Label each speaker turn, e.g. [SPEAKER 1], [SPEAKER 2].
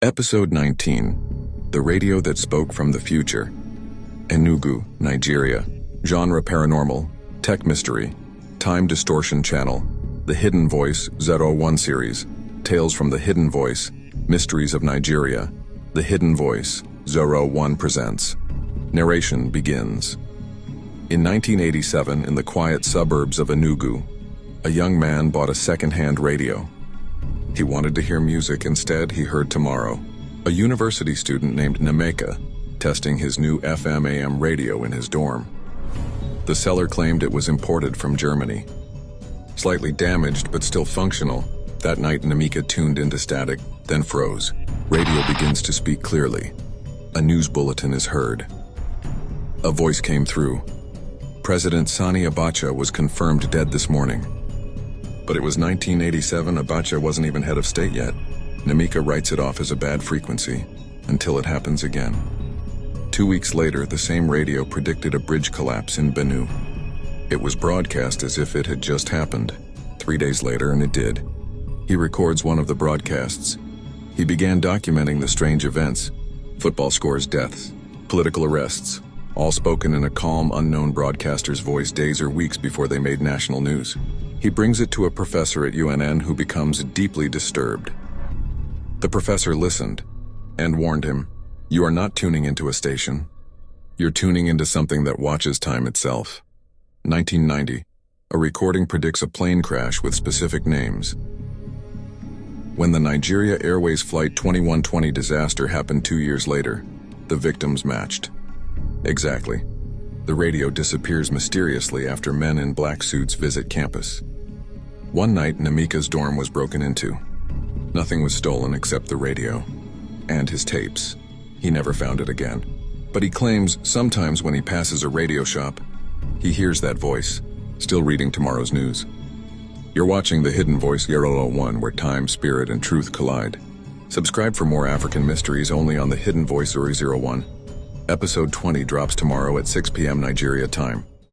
[SPEAKER 1] Episode 19, The Radio That Spoke from the Future. Enugu, Nigeria. Genre paranormal, tech mystery, time distortion channel, The Hidden Voice 01 series, Tales from the Hidden Voice, Mysteries of Nigeria, The Hidden Voice 01 presents. Narration begins. In 1987, in the quiet suburbs of Enugu, a young man bought a second-hand radio. He wanted to hear music. Instead, he heard Tomorrow, a university student named Nemeka, testing his new FM/AM radio in his dorm. The seller claimed it was imported from Germany. Slightly damaged but still functional, that night Nemeka tuned into static, then froze. Radio begins to speak clearly. A news bulletin is heard. A voice came through. President Sani Abacha was confirmed dead this morning. But it was 1987, Abacha wasn't even head of state yet. Nemeka writes it off as a bad frequency, until it happens again. 2 weeks later, the same radio predicted a bridge collapse in Benue. It was broadcast as if it had just happened. 3 days later, and it did. He records one of the broadcasts. He began documenting the strange events, football scores, deaths, political arrests, all spoken in a calm, unknown broadcaster's voice days or weeks before they made national news. He brings it to a professor at UNN who becomes deeply disturbed. The professor listened and warned him, "You are not tuning into a station. You're tuning into something that watches time itself." 1990, a recording predicts a plane crash with specific names. When the Nigeria Airways Flight 2120 disaster happened 2 years later, the victims matched. Exactly. The radio disappears mysteriously after men in black suits visit campus. One night, Nemeka's dorm was broken into. Nothing was stolen except the radio and his tapes. He never found it again. But he claims sometimes when he passes a radio shop, he hears that voice, still reading tomorrow's news. You're watching The Hidden Voice 01, where time, spirit, and truth collide. Subscribe for more African mysteries only on The Hidden Voice 01. Episode 20 drops tomorrow at 6 p.m. Nigeria time.